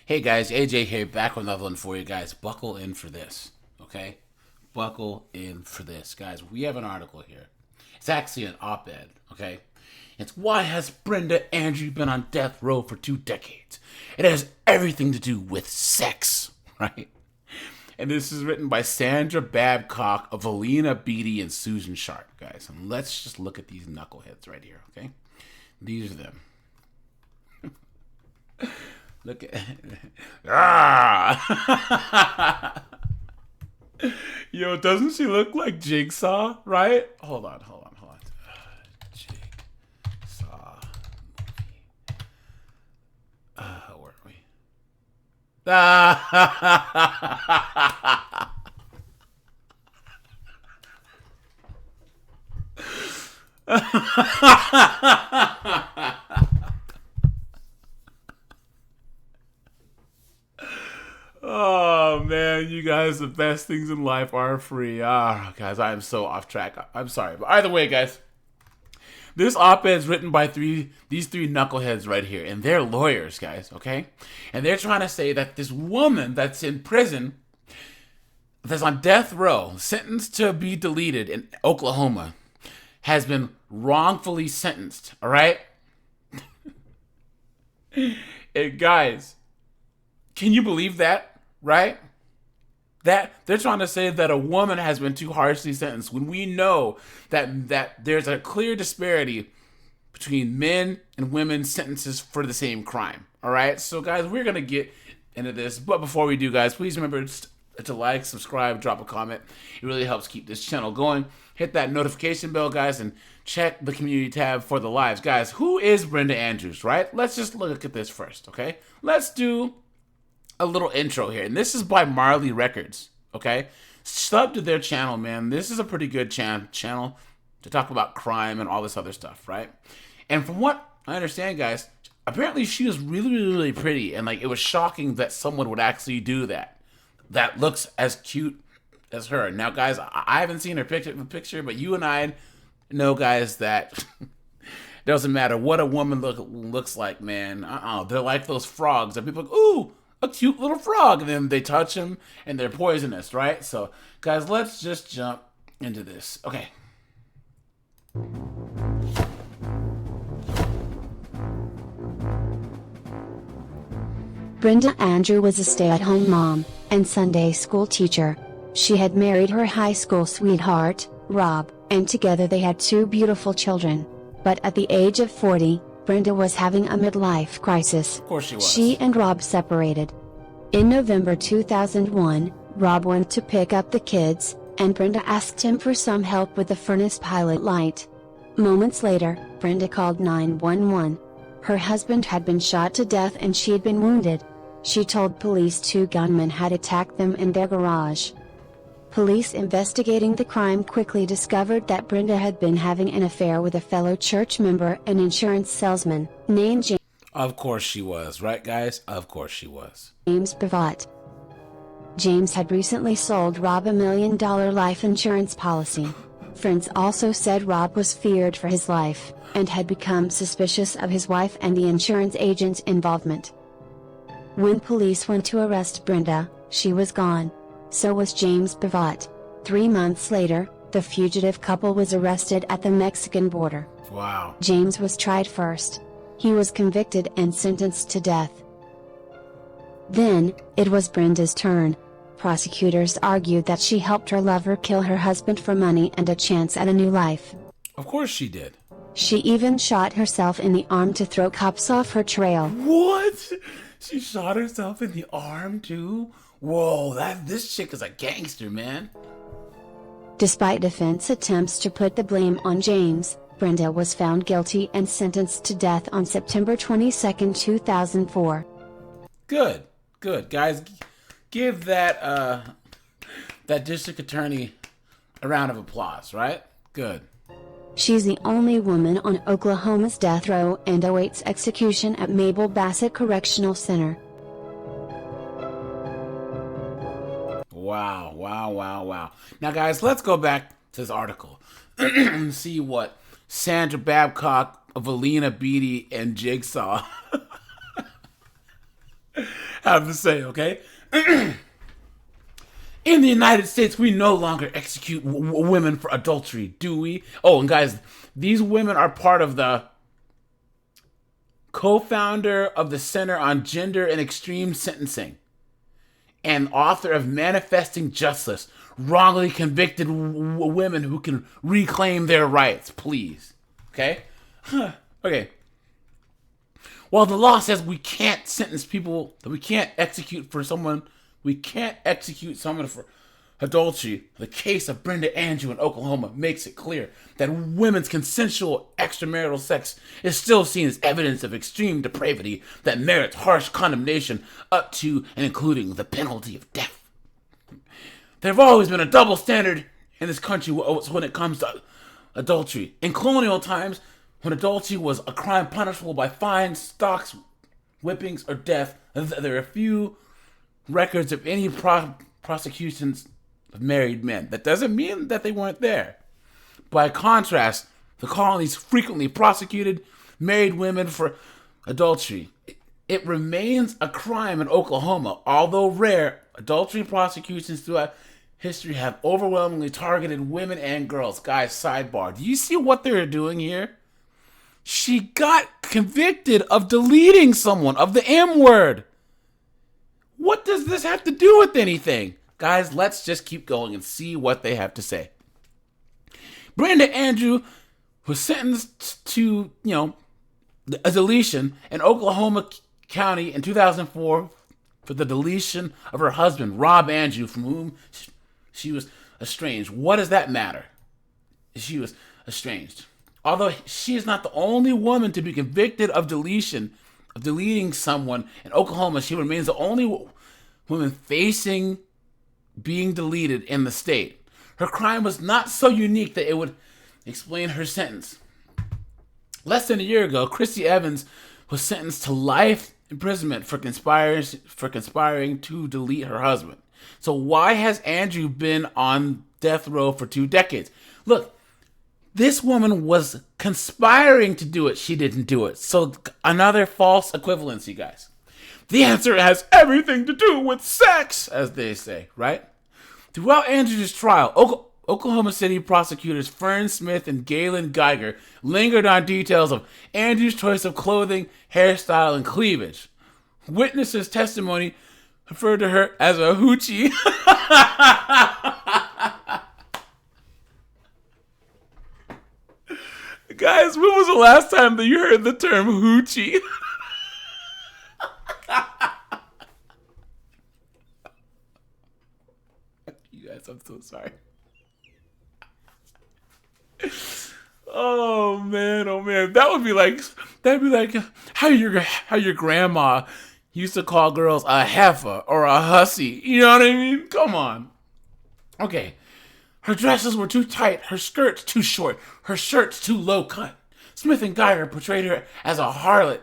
Hey guys, AJ here, back with another one for you guys. Buckle in for this, okay? Buckle in for this. Guys, we have an article here. It's actually an op-ed, okay? It's why has Brenda Andrews been on death row for 2 decades? It has everything to do with sex, right? And this is written by Sandra Babcock, Evelina Beatty, and Susan Sharp, guys. And let's just look at these knuckleheads right here, okay? These are them. Look at ah! Yo, doesn't she look like Jigsaw, right? Hold on. Jigsaw movie. Where are we? Ah! Oh man, you guys, the best things in life are free. Guys, I am so off track. I'm sorry, but either way, guys, this op-ed is written by these three knuckleheads right here, and they're lawyers, guys. Okay, and they're trying to say that this woman that's in prison, that's on death row, sentenced to be deleted in Oklahoma, has been wrongfully sentenced. All right, and guys, can you believe that? Right? That they're trying to say that a woman has been too harshly sentenced when we know that there's a clear disparity between men and women's sentences for the same crime. All right? So guys, we're going to get into this, but before we do, guys, please remember to like, subscribe, drop a comment. It really helps keep this channel going. Hit that notification bell, guys, and check the community tab for the lives. Guys, who is Brenda Andrews, right? Let's just look at this first, okay? Let's do a little intro here, and this is by Marley Records. Okay, sub to their channel, man. This is a pretty good channel to talk about crime and all this other stuff, right? And from what I understand, guys, apparently she was really pretty, and like it was shocking that someone would actually do that. That looks as cute as her. Now, guys, I haven't seen her picture, but you and I know, guys, that doesn't matter what a woman looks like, man. They're like those frogs that people are like, ooh, a cute little frog, and then they touch them and they're poisonous, right? So guys, let's just jump into this. Okay. Brenda Andrews was a stay-at-home mom and Sunday school teacher. She had married her high school sweetheart, Rob, and together they had 2 beautiful children. But at the age of 40, Brenda was having a midlife crisis. Of course she was. She and Rob separated. In November 2001, Rob went to pick up the kids, and Brenda asked him for some help with the furnace pilot light. Moments later, Brenda called 911. Her husband had been shot to death and she had been wounded. She told police 2 gunmen had attacked them in their garage. Police investigating the crime quickly discovered that Brenda had been having an affair with a fellow church member, an insurance salesman, named James. Of course she was, right guys? Of course she was. James Bavat. James had recently sold Rob $1 million life insurance policy. Friends also said Rob was feared for his life, and had become suspicious of his wife and the insurance agent's involvement. When police went to arrest Brenda, she was gone. So was James Bavat. 3 months later, the fugitive couple was arrested at the Mexican border. Wow. James was tried first. He was convicted and sentenced to death. Then, it was Brenda's turn. Prosecutors argued that she helped her lover kill her husband for money and a chance at a new life. Of course she did. She even shot herself in the arm to throw cops off her trail. What? She shot herself in the arm too? Whoa, this chick is a gangster, man. Despite defense attempts to put the blame on James, Brenda was found guilty and sentenced to death on September 22, 2004. Good. Guys, give that district attorney a round of applause, right? Good. She's the only woman on Oklahoma's death row and awaits execution at Mabel Bassett Correctional Center. Wow. Now, guys, let's go back to this article and see what Sandra Babcock, Evelina Beatty, and Jigsaw have to say, okay? In the United States, we no longer execute women for adultery, do we? Oh, and guys, these women are part of the co-founder of the Center on Gender and Extreme Sentencing and author of Manifesting Justice, wrongly convicted women who can reclaim their rights, please. Okay? Okay. While the law says we can't sentence people, that we can't execute someone for adultery, the case of Brenda Andrews in Oklahoma makes it clear that women's consensual extramarital sex is still seen as evidence of extreme depravity that merits harsh condemnation up to and including the penalty of death. There have always been a double standard in this country when it comes to adultery. In colonial times, when adultery was a crime punishable by fines, stocks, whippings, or death, there are few records of any prosecutions of married men. That doesn't mean that they weren't there. By contrast, the colonies frequently prosecuted married women for adultery. It remains a crime in Oklahoma. Although rare, adultery prosecutions throughout history have overwhelmingly targeted women and girls. Guys, sidebar. Do you see what they're doing here? She got convicted of deleting someone, of the M word. What does this have to do with anything? Guys, let's just keep going and see what they have to say. Brenda Andrews was sentenced to, a deletion in Oklahoma County in 2004 for the deletion of her husband, Rob Andrews, from whom she was estranged. What does that matter? She was estranged. Although she is not the only woman to be convicted of deleting someone in Oklahoma, she remains the only woman facing being deleted in the state. Her crime was not so unique that it would explain her sentence. Less than a year ago, Christy Evans was sentenced to life imprisonment for conspiring to delete her husband. So why has Andrew been on death row for 2 decades? Look, this woman was conspiring to do it. She didn't do it. So another false equivalency, guys. The answer has everything to do with sex, as they say, right? Throughout Andrews' trial, Oklahoma City prosecutors Fern Smith and Galen Geiger lingered on details of Andrews' choice of clothing, hairstyle, and cleavage. Witnesses' testimony referred to her as a hoochie. Guys, when was the last time that you heard the term hoochie? You guys, I'm so sorry. Oh man, that'd be like how your grandma used to call girls a heifer or a hussy. You know what I mean? Come on. Okay. Her dresses were too tight, her skirts too short, her shirts too low cut. Smith and Geiger portrayed her as a harlot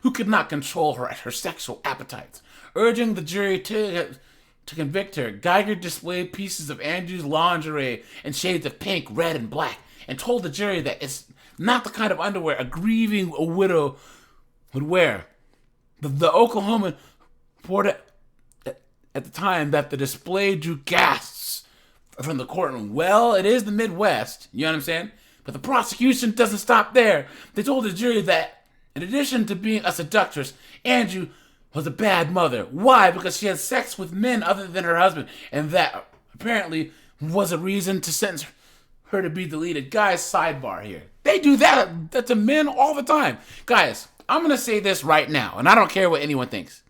who could not control her sexual appetites. Urging the jury to convict her, Geiger displayed pieces of Andrews' lingerie in shades of pink, red, and black, and told the jury that it's not the kind of underwear a grieving widow would wear. The Oklahoman reported at the time that the display drew gasps from the courtroom. Well, it is the Midwest, you know what I'm saying? But the prosecution doesn't stop there. They told the jury that, in addition to being a seductress, Andrew was a bad mother. Why? Because she had sex with men other than her husband, and that apparently was a reason to sentence her to be deleted. Guys, sidebar here. They do that to men all the time. Guys, I'm going to say this right now, and I don't care what anyone thinks.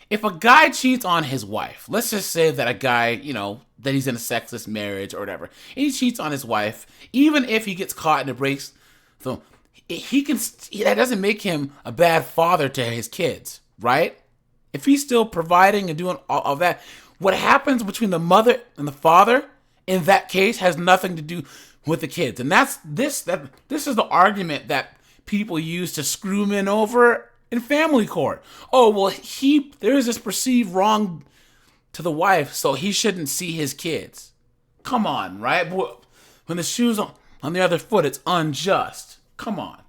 If a guy cheats on his wife, let's just say that a guy, that he's in a sexless marriage or whatever, and he cheats on his wife, even if he gets caught and it breaks, so that doesn't make him a bad father to his kids, right? If he's still providing and doing all of that, what happens between the mother and the father in that case has nothing to do with the kids. And this is the argument that people use to screw men over in family court. Oh, well, there is this perceived wrong to the wife, so he shouldn't see his kids. Come on, right? When the shoe's on the other foot, it's unjust. Come on.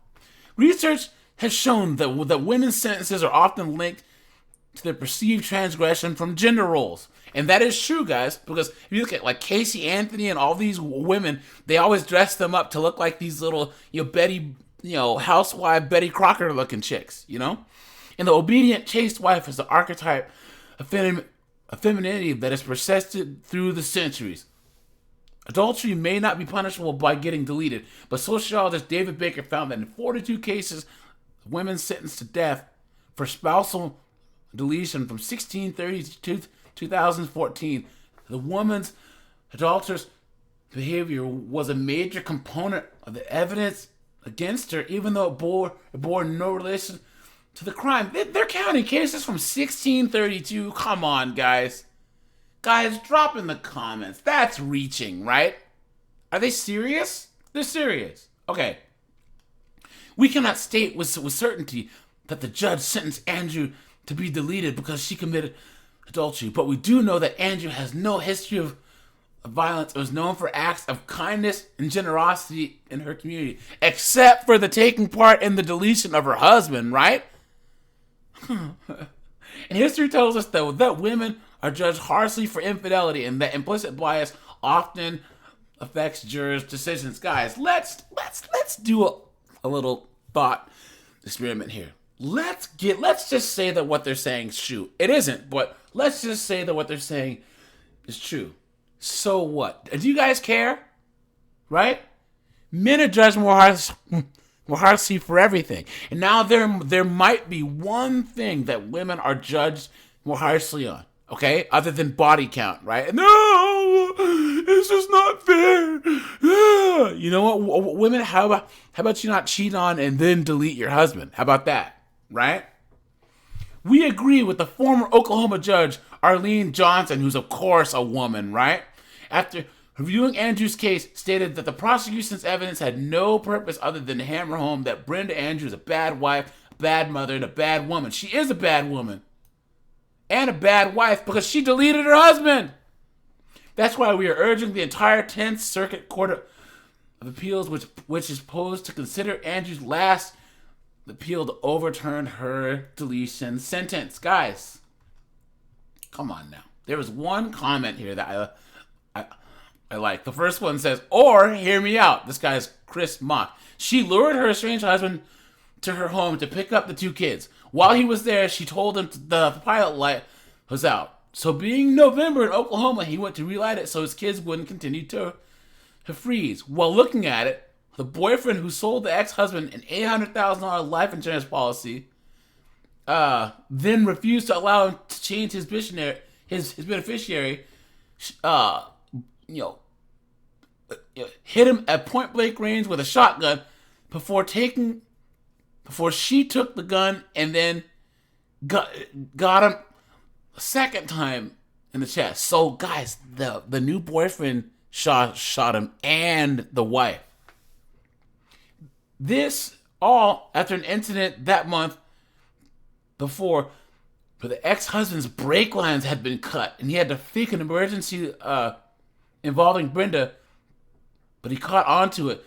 Research has shown that women's sentences are often linked to their perceived transgression from gender roles. And that is true, guys, because if you look at like Casey Anthony and all these women, they always dress them up to look like these little, housewife Betty Crocker looking chicks, And the obedient, chaste wife is the archetype of femininity that has persisted through the centuries. Adultery may not be punishable by getting deleted, but sociologist David Baker found that in 42 cases, women sentenced to death for spousal deletion from 1630 to 2014, the woman's adulterous behavior was a major component of the evidence against her, even though it bore no relation to the crime. They're counting cases from 1632. Come on, guys. Guys, drop in the comments. That's reaching, right? Are they serious? They're serious. Okay. We cannot state with certainty that the judge sentenced Andrew to be deleted because she committed adultery, but we do know that Andrew has no history of violence and was known for acts of kindness and generosity in her community, except for the taking part in the deletion of her husband, right? And history tells us that women are judged harshly for infidelity, and that implicit bias often affects jurors' decisions. Guys, let's do a little thought experiment here. Let's just say that what they're saying is true. It isn't, but let's just say that what they're saying is true. So what? Do you guys care? Right? Men are judged more harshly for everything. And now there might be one thing that women are judged more harshly on. Okay? Other than body count, right? No! It's just not fair. You know what? Women, how about you not cheat on and then delete your husband? How about that? Right? We agree with the former Oklahoma judge, Arlene Johnson, who's of course a woman, right? After reviewing Andrews' case, stated that the prosecution's evidence had no purpose other than to hammer home that Brenda Andrews is a bad wife, a bad mother, and a bad woman. She is a bad woman. And a bad wife because she deleted her husband. That's why we are urging the entire 10th Circuit Court of Appeals, which is posed to consider Andrews' last appeal to overturn her deletion sentence. Guys, come on now. There was one comment here that I like. The first one says, or hear me out. This guy's Chris Mock. She lured her estranged husband to her home to pick up the two kids. While he was there, she told him the pilot light was out. So being November in Oklahoma, he went to relight it so his kids wouldn't continue to freeze. While looking at it, the boyfriend who sold the ex-husband an $800,000 life insurance policy then refused to allow him to change his beneficiary, hit him at point blank range with a shotgun before she took the gun and then got him a second time in the chest. So guys, the new boyfriend shot him and the wife. This all after an incident that month before where the ex-husband's brake lines had been cut and he had to fake an emergency involving Brenda, but he caught onto it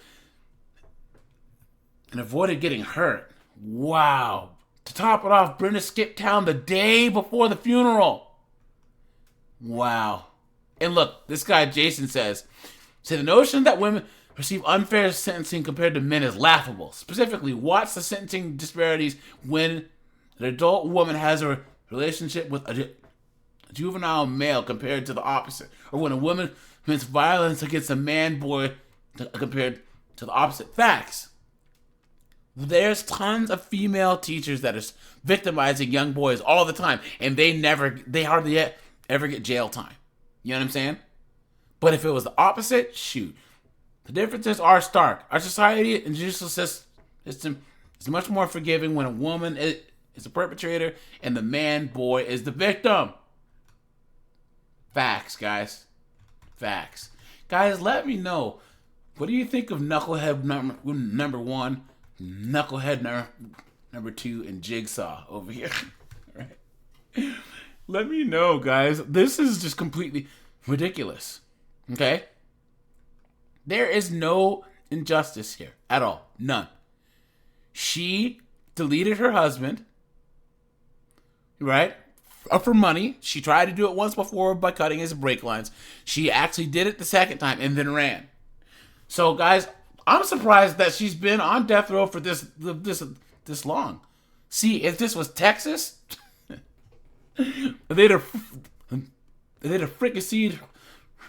and avoided getting hurt. Wow. To top it off, Brenda skipped town the day before the funeral. Wow. And look, this guy Jason says, the notion that women receive unfair sentencing compared to men is laughable. Specifically, watch the sentencing disparities when an adult woman has a relationship with a juvenile male compared to the opposite, or when a woman commits violence against a man-boy compared to the opposite. Facts. There's tons of female teachers that are victimizing young boys all the time, and they hardly ever get jail time. You know what I'm saying? But if it was the opposite, shoot. The differences are stark. Our society and judicial system is much more forgiving when a woman is the perpetrator and the man-boy is the victim. Facts, guys. Facts. Guys, let me know. What do you think of Knucklehead number one, Knucklehead number two, and Jigsaw over here? Right? Let me know, guys. This is just completely ridiculous. Okay? There is no injustice here at all. None. She deleted her husband, right? For money. She tried to do it once before by cutting his brake lines. She actually did it the second time and then ran. So, guys, I'm surprised that she's been on death row for this long. See, if this was Texas, they'd have fricasseed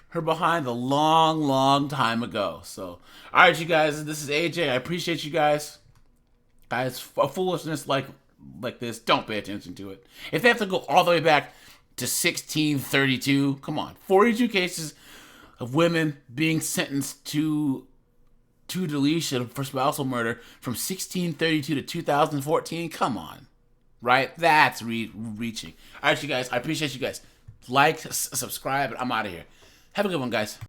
her behind a long, long time ago. So, all right, you guys, this is AJ. I appreciate you guys. Guys, foolishness like this, don't pay attention to it. If they have to go all the way back to 1632, come on, 42 cases of women being sentenced to deletion for spousal murder from 1632 to 2014. Come on, right? That's reaching. All right, you guys, I appreciate you guys. Like, subscribe, and I'm out of here. Have a good one, guys.